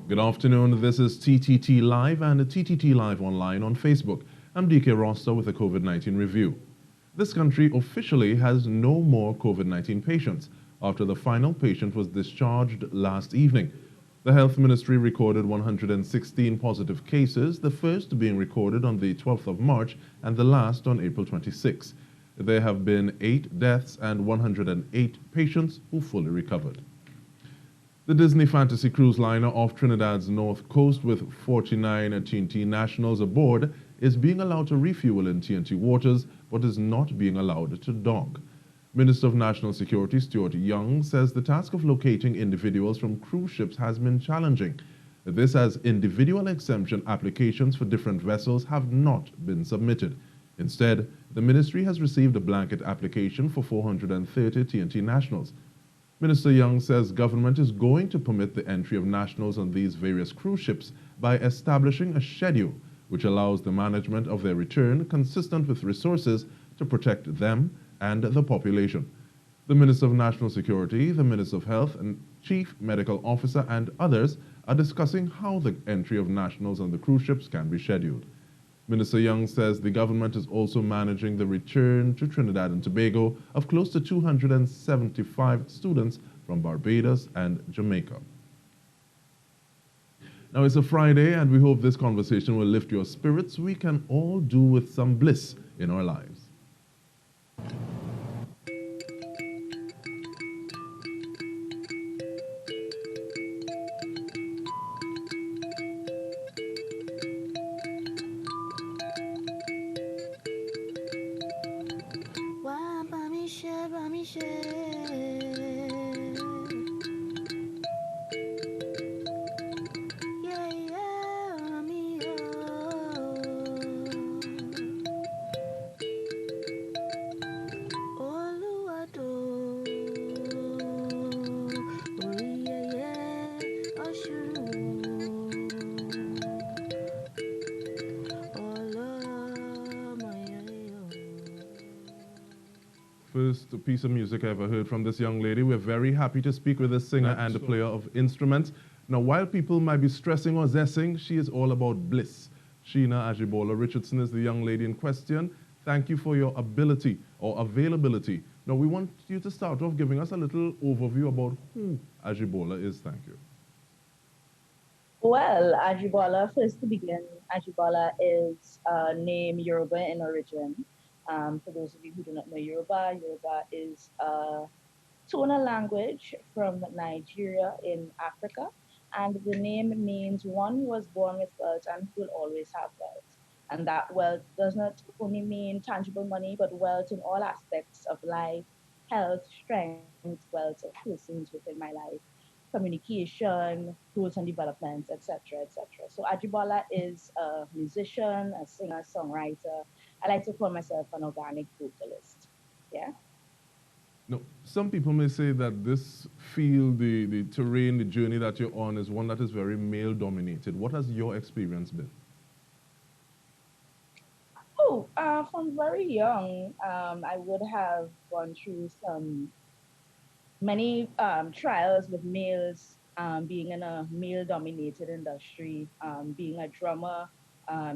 Good afternoon. This is TTT Live and TTT Live Online on Facebook. I'm Dike Rostant with a COVID-19 review. This country officially has no more COVID-19 patients after the final patient was discharged last evening. The Health Ministry recorded 116 positive cases, the first being recorded on the 12th of March and the last on April 26. There have been 8 deaths and 108 patients who fully recovered. The Disney Fantasy cruise liner off Trinidad's north coast with 49 TNT nationals aboard is being allowed to refuel in TNT waters but is not being allowed to dock. Minister of National Security Stuart Young says the task of locating individuals from cruise ships has been challenging. This as individual exemption applications for different vessels have not been submitted. Instead, the ministry has received a blanket application for 430 TNT nationals. Minister Young says government is going to permit the entry of nationals on these various cruise ships by establishing a schedule which allows the management of their return consistent with resources to protect them and the population. The Minister of National Security, the Minister of Health, and Chief Medical Officer and others are discussing how the entry of nationals on the cruise ships can be scheduled. Minister Young says the government is also managing the return to Trinidad and Tobago of close to 275 students from Barbados and Jamaica. Now it's a Friday and we hope this conversation will lift your spirits. We can all do with some bliss in our lives. First piece of music I ever heard from this young lady. We're very happy to speak with this singer and a player of instruments. Now, while people might be stressing or zessing, she is all about bliss. Sheena Ajibola Richardson is the young lady in question. Thank you for your ability or availability. Now, we want you to start off giving us a little overview about who Ajibola is. Thank you. Well, Ajibola, first to begin, Ajibola is a name Yoruba in origin. For those of you who do not know Yoruba, Yoruba is a tonal language from Nigeria in Africa. And the name means one who was born with wealth and who will always have wealth. And that wealth does not only mean tangible money, but wealth in all aspects of life, health, strength, wealth of persons within my life, communication, growth and development, etc., etc. So Ajibola is a musician, a singer, songwriter. I like to call myself an organic vocalist. Yeah. Now, some people may say that this field, the terrain, the journey that you're on is one that is very male-dominated. What has your experience been? Oh, from very young, I would have gone through many trials with males, being in a male-dominated industry, being a drummer,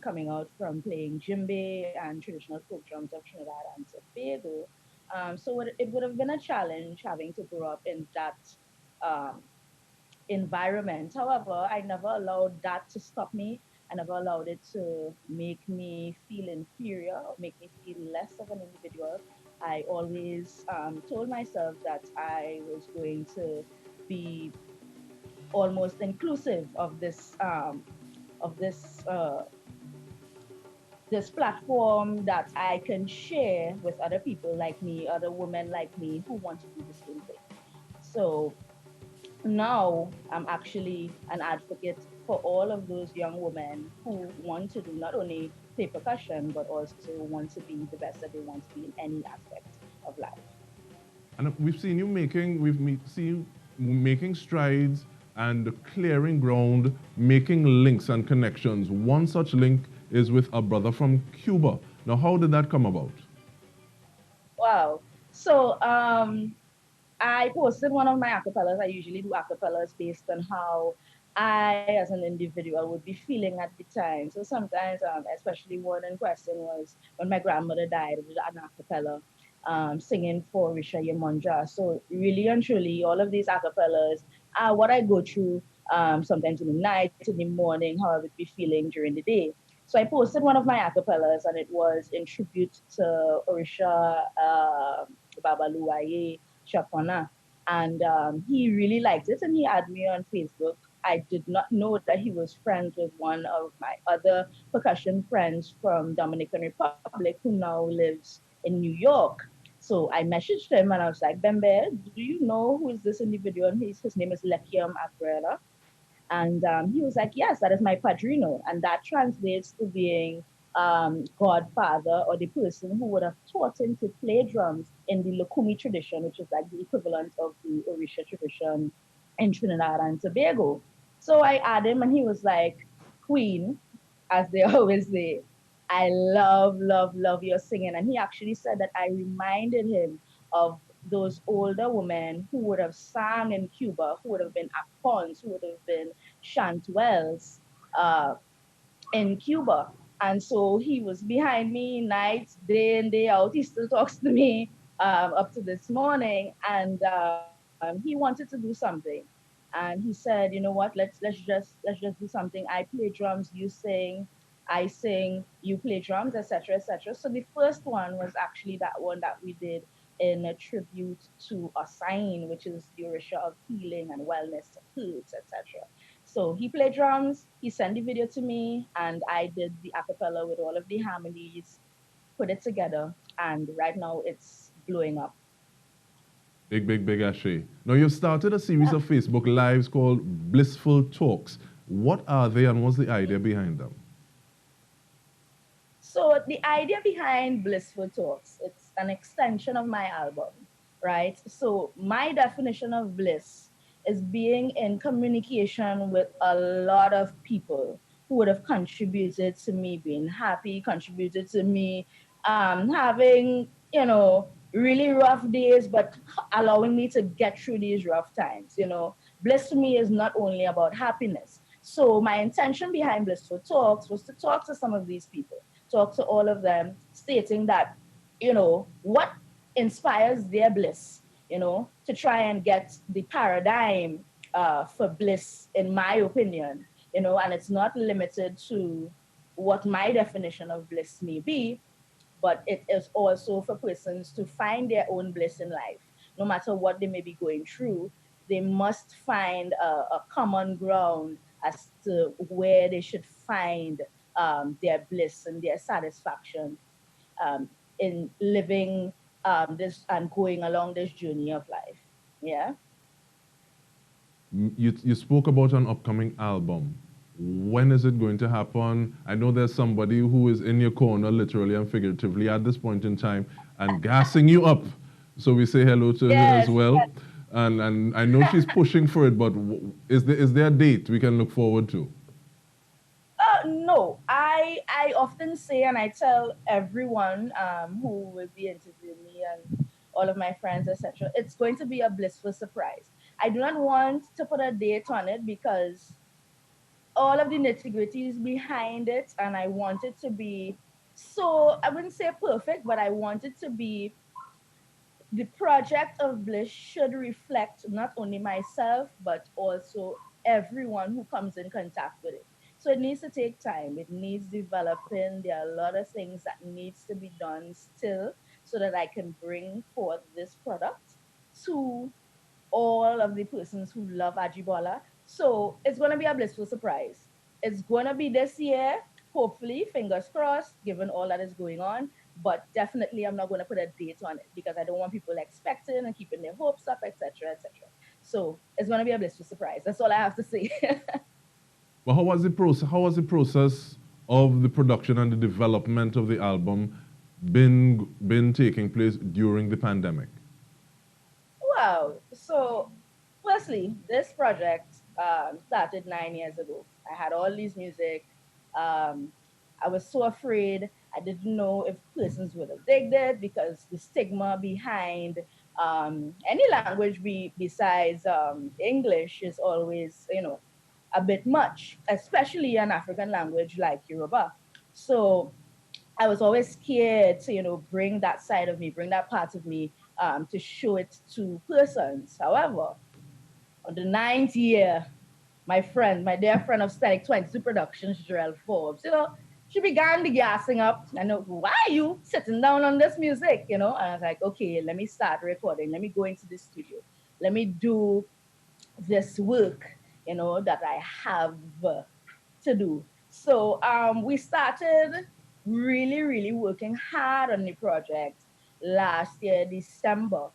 coming out from playing djembe and traditional folk drums of Trinidad and Tobago. So it would have been a challenge having to grow up in that environment. However, I never allowed that to stop me. I never allowed it to make me feel inferior or make me feel less of an individual. I always told myself that I was going to be almost inclusive of this this platform that I can share with other people like me, other women like me who want to do the same thing. So now I'm actually an advocate for all of those young women who want to do not only play percussion, but also want to be the best that they want to be in any aspect of life. And we've seen you making strides and clearing ground, making links and connections. One such link is with a brother from Cuba. Now, how did that come about? Wow. So I posted one of my acapellas. I usually do acapellas based on how I, as an individual, would be feeling at the time. So sometimes, especially one in question was when my grandmother died, it was an acapella singing for Risha Yemonja. So really and truly, all of these acapellas are what I go through sometimes in the night, in the morning, how I would be feeling during the day. So I posted one of my acapellas, and it was in tribute to Orisha Babaluaye Shapana. And he really liked it, and he added me on Facebook. I did not know that he was friends with one of my other percussion friends from Dominican Republic who now lives in New York. So I messaged him and I was like, Bembe, do you know who is this individual? And his name is Lekiam Abrela. And he was like, yes, that is my padrino. And that translates to being godfather, or the person who would have taught him to play drums in the Lukumi tradition, which is like the equivalent of the Orisha tradition in Trinidad and Tobago. So I asked him, and he was like, Queen, as they always say, I love, love, love your singing. And he actually said that I reminded him of those older women who would have sang in Cuba, who would have been acons, who would have been chantuelles uh, in Cuba. And so he was behind me nights, day in, day out. He still talks to me up to this morning. And he wanted to do something. And he said, you know what, let's just do something. I play drums, you sing, I sing, you play drums, etc., etc. So the first one was actually that one that we did in a tribute to a sign, which is the Orisha of healing and wellness to herbs, etc. So he played drums, he sent the video to me, and I did the acapella with all of the harmonies, put it together, and right now it's blowing up. Big, big, big Ashay. Now, you've started a series Yeah. of Facebook Lives called Blissful Talks. What are they and what's the idea behind them? So the idea behind Blissful Talks, it's an extension of my album, right? So my definition of bliss is being in communication with a lot of people who would have contributed to me being happy, contributed to me having, really rough days, but allowing me to get through these rough times. Bliss to me is not only about happiness. So my intention behind Blissful Talks was to talk to some of these people, talk to all of them, stating that, what inspires their bliss, to try and get the paradigm for bliss, in my opinion, and it's not limited to what my definition of bliss may be, but it is also for persons to find their own bliss in life. No matter what they may be going through, they must find a common ground as to where they should find their bliss and their satisfaction in living this and going along this journey of life. Yeah. You spoke about an upcoming album. When is it going to happen? I know there's somebody who is in your corner, literally and figuratively, at this point in time, and gassing you up. So we say hello to her as Yes. well. And I know she's pushing for it, but is there a date we can look forward to? No, I often say, and I tell everyone who will be interviewing me and all of my friends, etc., it's going to be a blissful surprise. I do not want to put a date on it because all of the nitty gritties behind it, and I want it to be, so I wouldn't say perfect, but I want it to be, the project of Bliss should reflect not only myself, but also everyone who comes in contact with it. So it needs to take time. It needs developing. There are a lot of things that needs to be done still so that I can bring forth this product to all of the persons who love Ajibola. So it's going to be a blissful surprise. It's going to be this year, hopefully, fingers crossed, given all that is going on. But definitely, I'm not going to put a date on it because I don't want people expecting and keeping their hopes up, etc., etc. So it's going to be a blissful surprise. That's all I have to say. But how was the process? How was the process of the production and the development of the album been taking place during the pandemic? Wow. So, firstly, this project started 9 years ago. I had all these music. Um, I was so afraid. I didn't know if persons would have digged it because the stigma behind any language besides English is always, a bit much, especially an African language like Yoruba. So I was always scared to, bring that side of me, bring that part of me, to show it to persons. However, on the ninth year, my dear friend of Static 22 Productions, Jarrell Forbes, she began the gassing up. I know, why are you sitting down on this music? And I was like, okay, let me start recording. Let me go into the studio. Let me do this work, that I have to do. So we started really, really working hard on the project last year, December.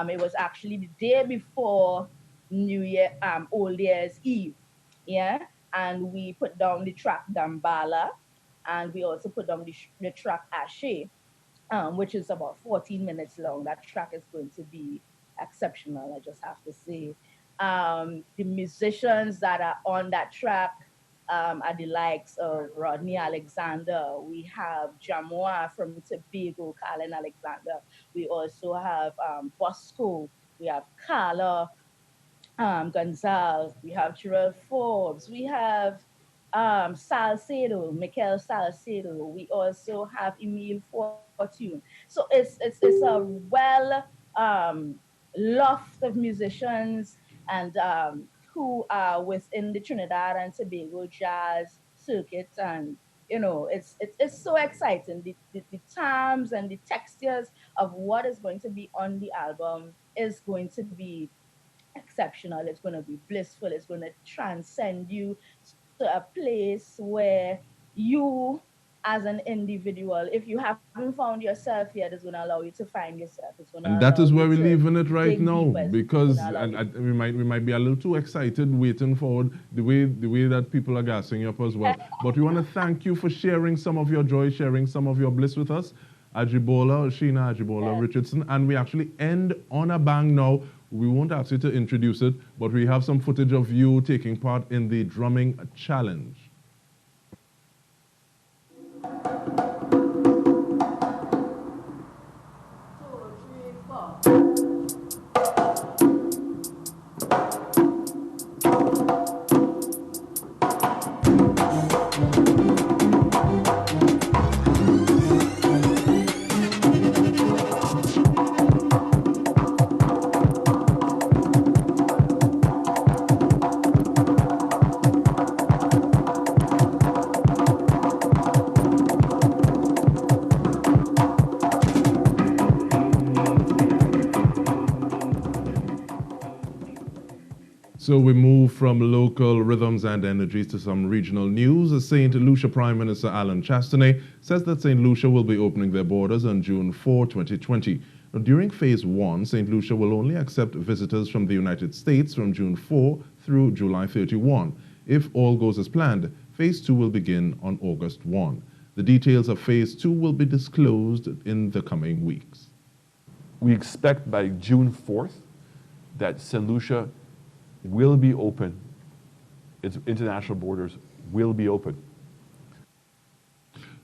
It was actually the day before New Year, Old Year's Eve. Yeah. And we put down the track Dambala, and we also put down the track Ashe, which is about 14 minutes long. That track is going to be exceptional, I just have to say. The musicians that are on that track are the likes of Rodney Alexander. We have Jamoa from Tobago, Carlin Alexander. We also have Bosco. We have Carla Gonzalez. We have Jarrell Forbes. We have Salcedo, Mikel Salcedo. We also have Emile Fortune. So it's a well loft of musicians and who are within the Trinidad and Tobago jazz circuit, and it's so exciting. The times and the textures of what is going to be on the album is going to be exceptional. It's going to be blissful. It's going to transcend you to a place where you, as an individual, if you haven't found yourself yet, it's going to allow you to find yourself. It's going to And that allow is you where we're to leaving it right dig now, deeper. because we might be a little too excited waiting for the way that people are gassing you up as well. But we want to thank you for sharing some of your joy, sharing some of your bliss with us, Sheena Ajibola Richardson, and we actually end on a bang now. We won't ask you to introduce it, but we have some footage of you taking part in the drumming challenge. So we move from local rhythms and energies to some regional news. St. Lucia Prime Minister Alan Chastanet says that St. Lucia will be opening their borders on June 4, 2020. Now, during Phase 1, St. Lucia will only accept visitors from the United States from June 4 through July 31. If all goes as planned, Phase 2 will begin on August 1. The details of Phase 2 will be disclosed in the coming weeks. We expect by June 4th that St. Lucia will be open. Its international borders will be open.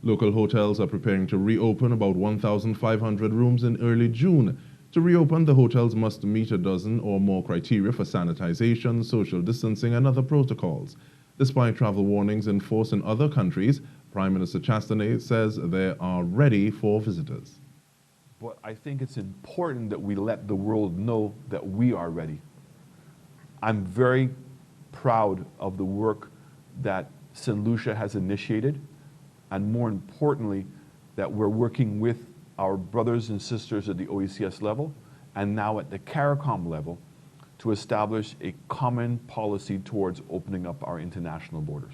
Local hotels are preparing to reopen about 1,500 rooms in early June. To reopen, the hotels must meet a dozen or more criteria for sanitization, social distancing, and other protocols. Despite travel warnings in force in other countries, Prime Minister Chastanet says they are ready for visitors. But I think it's important that we let the world know that we are ready. I'm very proud of the work that St. Lucia has initiated, and more importantly, that we're working with our brothers and sisters at the OECS level and now at the CARICOM level to establish a common policy towards opening up our international borders.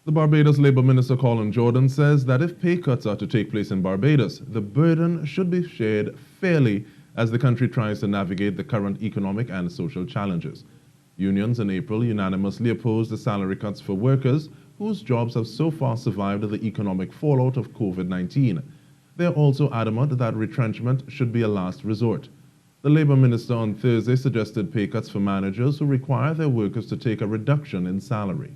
The Barbados Labour Minister Colin Jordan says that if pay cuts are to take place in Barbados, the burden should be shared fairly as the country tries to navigate the current economic and social challenges. Unions in April unanimously opposed the salary cuts for workers whose jobs have so far survived the economic fallout of COVID-19. They are also adamant that retrenchment should be a last resort. The Labour Minister on Thursday suggested pay cuts for managers who require their workers to take a reduction in salary.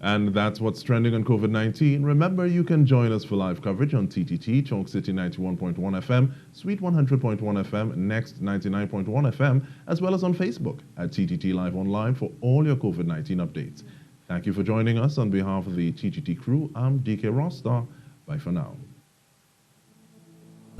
And that's what's trending on COVID-19. Remember, you can join us for live coverage on TTT, Chalk City 91.1 FM, Sweet 100.1 FM, Next 99.1 FM, as well as on Facebook at TTT Live Online for all your COVID-19 updates. Thank you for joining us. On behalf of the TTT crew, I'm Dike Rostant. Bye for now.